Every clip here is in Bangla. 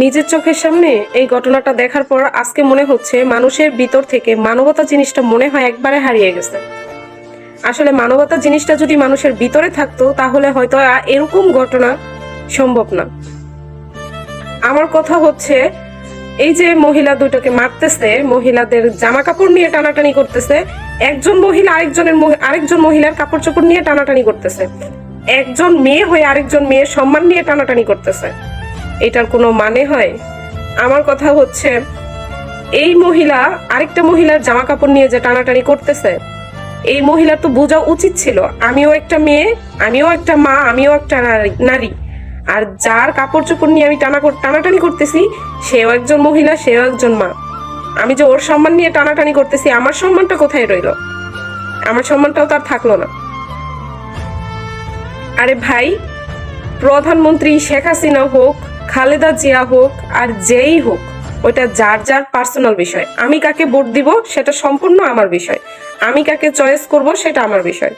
নিজের চোখের সামনে এই ঘটনাটা দেখার পর আজকে মনে হচ্ছে মানুষের ভিতর থেকে মানবতা জিনিসটা মনে হয় একবারে হারিয়ে গেছে। আসলে মানবতা জিনিসটা যদি মানুষের ভিতরে থাকতো তাহলে হয়তো এরকম ঘটনা সম্ভব না। আমার কথা হচ্ছে এই যে মহিলা দুটোকে মারতেছে, মহিলাদের জামা কাপড় নিয়ে টানাটানি করতেছে, একজন মহিলা আরেকজন মহিলার কাপড় চোপড় নিয়ে টানাটানি করতেছে, একজন মেয়ে হয়ে আরেকজন মেয়ের সম্মান নিয়ে টানাটানি করতেছে। এটার কোনো মানে হয়? আমার কথা হচ্ছে এই মহিলা আরেকটা মহিলার জামা কাপড় নিয়ে যে টানাটানি করতেছে, এই মহিলার তো বোঝা উচিত ছিল আমিও একটা মেয়ে, আমিও একটা মা, আমিও একটা নারী। আর যার কাপড় চোপড় নিয়ে আমি টানাটানি করতেছি সেও একজন মহিলা, সেও একজন মা। আমি যে ওর সম্মান নিয়ে টানাটানি করতেছি, আমার সম্মানটা কোথায় রইল? আমার সম্মানটাও তার থাকলো না। আরে ভাই, প্রধানমন্ত্রী শেখ হাসিনা হোক, খালেদা জিয়া হোক, আর যেই হোক, ওইটা যার যার পার্সোনাল বিষয়। আমি কাকে ভোট দিব সেটা সম্পূর্ণ আমার বিষয়, আমি কাকে চয়েস করব সেটা আমার বিষয়।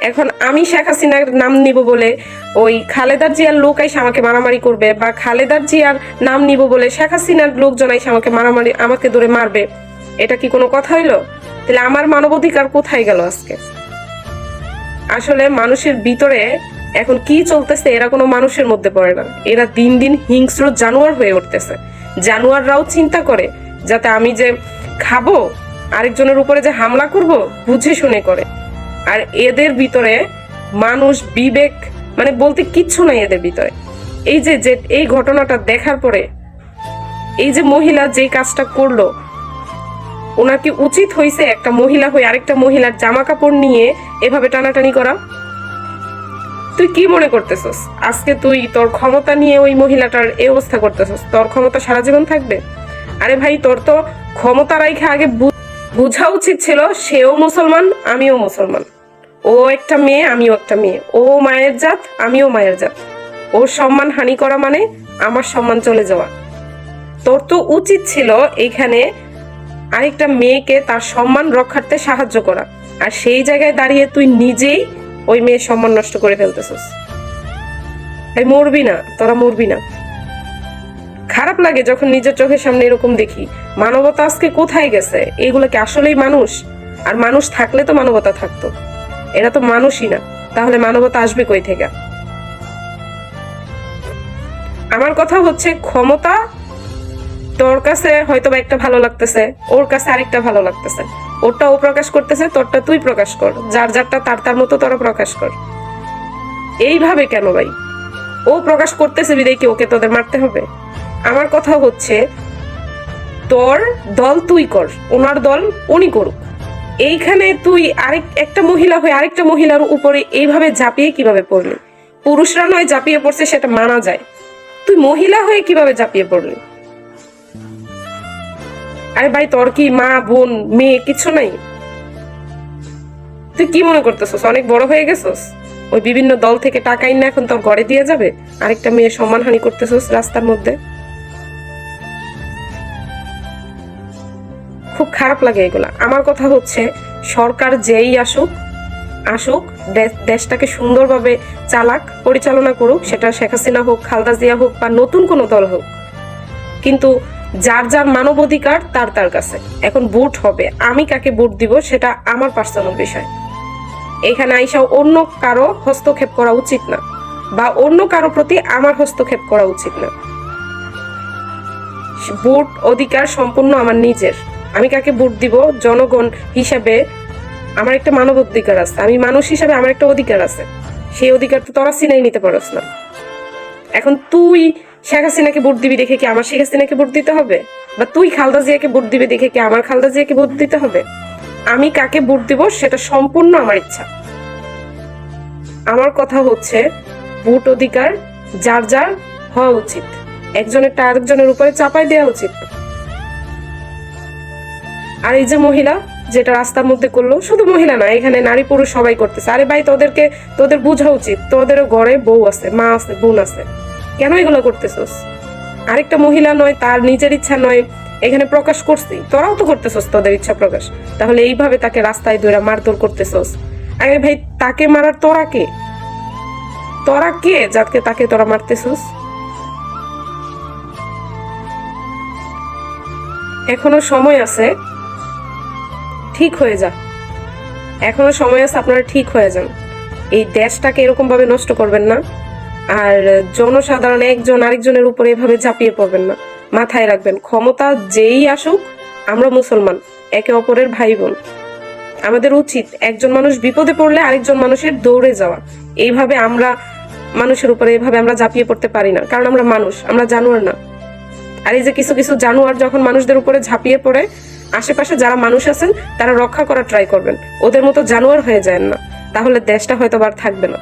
এখন আমি শেখ হাসিনার নাম নিব বলে ওই খালেদার জিয়ার লোক আইসা আমাকে মারামারি করবে, বা খালেদার জিয়ার নাম নিব বলে শেখ হাসিনার লোকজন আইসা আমাকে ধরে মারবে, এটা কি কোনো কথা হইলো? তাহলে আমার মানবাধিকার কোথায় গেল আজকে? আসলে মানুষের ভিতরে এখন কি চলতেছে এরা কোনো মানুষের মধ্যে পড়ে না। এরা দিন দিন হিংস্র জানোয়ার হয়ে উঠতেছে। জানোয়াররাও চিন্তা করে যাতে আমি যে খাবো, আরেকজনের উপরে যে হামলা করব, বুঝে শুনে করে। আর এদের ভিতরে মানুষ বিবেক মানে বলতে কিচ্ছু নাই এদের ভিতরে। এই যে এই ঘটনাটা দেখার পরে এই যে মহিলা যে কাজটা করলো, ওনার কি উচিত হয়েছে একটা মহিলা হয়ে আরেকটা মহিলার জামা কাপড় নিয়ে এভাবে টানাটানি করা? তুই কি মনে করতেছস আজকে তুই তোর ক্ষমতা নিয়ে ওই মহিলাটার এই অবস্থা করতেছস? তোর ক্ষমতা সারা জীবন থাকবে? আরে ভাই, তোর তো ক্ষমতা রাইখা আগে বুঝা উচিত ছিল সেও মুসলমান, আমিও মুসলমান। ও একটা মেয়ে, আমিও একটা মেয়ে। ও মায়ের জাত, আমিও মায়ের জাত। ওর সম্মান হানি করা মানে আমার সম্মান চলে যাওয়া। তোর তো উচিত ছিল এইখানে আরেকটা মেয়েকে তার সম্মান রক্ষার্থে সাহায্য করা। আর সেই জায়গায় দাঁড়িয়ে তুই নিজেই ওই মেয়ের সম্মান নষ্ট করে ফেলতেছিস। এই মরবি না, তোরা মরবি না। খারাপ লাগে যখন নিজের চোখের সামনে এরকম দেখি। মানবতা আজকে কোথায় গেছে? এগুলো কি আসলেই মানুষ? আর মানুষ থাকলে তো মানবতা থাকতো। এরা তো মানুষই না, তাহলে মানবতা আসবে কই থেকে? আমার কথা হচ্ছে ক্ষমতা তোর কাছে হয়তো একটা ভালো লাগতেছে, ওর কাছে আরেকটা ভালো লাগতেছে। ওরটা ও প্রকাশ করতেছে, তোরটা তুই প্রকাশ কর। যার যারটা তার তার মতো তোরা প্রকাশ কর। এইভাবে কেন ভাই? ও প্রকাশ করতেছে বিদায় কি ওকে তোদের মারতে হবে? আমার কথা হচ্ছে তোর দল তুই কর, ওনার দল উনি করুক। এইখানে তুই একটা মহিলা হয়ে আরেকটা মহিলার উপরে এইভাবে ঝাঁপিয়ে কিভাবে পড়লি? পুরুষরা নয় ঝাঁপিয়ে পড়ছে সেটা মানা যায়, তুই মহিলা হয়ে কিভাবে ঝাঁপিয়ে পড়লি? আরে ভাই, তোর কি মা, বোন, মেয়ে কিছু নাই? তুই কি মনে করতেছস অনেক বড় হয়ে গেছস? ওই বিভিন্ন দল থেকে টাকা না এখন তোর ঘরে দিয়ে যাবে? আরেকটা মেয়ে সম্মানহানি করতেছস রাস্তার মধ্যে। খুব খারাপ লাগে এগুলা। আমার কথা হচ্ছে সরকার যেই আসুক দেশটাকে সুন্দরভাবে চালাক, পরিচালনা করুক, সেটা শেখ হাসিনা হোক, খালেদা জিয়া হোক, বা নতুন কোনো দল হোক। কিন্তু যার যার মানবাধিকার তার তার কাছে। এখন ভোট হবে, আমি কাকে ভোট দিব সেটা আমার পার্সোনাল বিষয়। এখানে আইসা অন্য কারো হস্তক্ষেপ করা উচিত না, বা অন্য কারো প্রতি আমার হস্তক্ষেপ করা উচিত না। ভোট অধিকার সম্পূর্ণ আমার নিজের। আমি কাকে ভোট দিব জনগণ হিসাবে আমার একটা মানব অধিকার আছে, আমি মানুষ হিসাবে আমার একটা অধিকার আছে। সেই অধিকার তো তোরা চিনাই নিতে পারস না। এখন তুই শেখ হাসিনাকে ভোট দিবি দেখে কি আমার শেখ হাসিনাকে ভোট দিতে হবে? বা তুই খালেদা জিয়াকে ভোট দিবি দেখে কি আমার খালেদা জিয়াকে ভোট দিতে হবে? আমি কাকে ভোট দিব সেটা সম্পূর্ণ আমার ইচ্ছা। আমার কথা হচ্ছে ভোট অধিকার যার যার হওয়া উচিত, একজনেরটা আরেকজনের উপরে চাপাই দেওয়া উচিত। আর এই যে মহিলা যেটা রাস্তার মধ্যে করলো, শুধু মহিলা না, এখানে নারী পুরুষ সবাই করতেছে। আরে ভাই, তোদের বোঝা উচিত, তোদেরও ঘরে বউ আছে, মা আছে, বোন আছে, কেন এগুলো করতেছস? আরেকটা মহিলা নয়, তার নিজের ইচ্ছা নয় এখানে প্রকাশ করছি, তোরাও তো করতেছস তোদের ইচ্ছা প্রকাশ। তাহলে এইভাবে তাকে রাস্তায় ধরে মারধর করতেছস। আরে ভাই, তাকে মারার তোরা কে যাকে তাকে তোরা মারতেছস? এখনো সময় আছে, ঠিক হয়ে যা। এখনো সময় আছে, আপনারা ঠিক হয়ে যান। এই দেশটাকে এরকম ভাবে নষ্ট করবেন না। আর জনসাধারণ একজন আরেকজনের উপরে এভাবে ঝাঁপিয়ে পড়বেন না। মাথায় রাখবেন, ক্ষমতা যেই আসুক, আমরা মুসলমান, একে অপরের ভাই বোন। আমাদের উচিত একজন মানুষ বিপদে পড়লে আরেকজন মানুষের দৌড়ে যাওয়া। এইভাবে আমরা মানুষের উপরে এইভাবে আমরা ঝাঁপিয়ে পড়তে পারি না, কারণ আমরা মানুষ, আমরা জানোয়ার না। আর এই যে কিছু কিছু জানোয়ার যখন মানুষদের উপরে ঝাঁপিয়ে পড়ে, আশেপাশে যারা মানুষ আছেন তারা রক্ষা করার ট্রাই করবেন, ওদের মতো জানোয়ার হয়ে যায় না, তাহলে দেশটা হয়তো আর থাকবে না।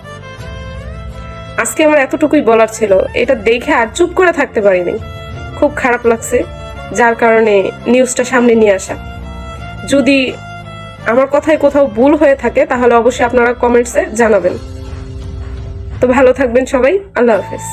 আজকে আমার এতটুকুই বলার ছিল। এটা দেখে আর চুপ করে থাকতে পারিনি, খুব খারাপ লাগছে, যার কারণে নিউজটা সামনে নিয়ে আসা। যদি আমার কথায় কোথাও ভুল হয়ে থাকে তাহলে অবশ্যই আপনারা কমেন্টসে জানাবেন। তো ভালো থাকবেন সবাই, আল্লাহ হাফেজ।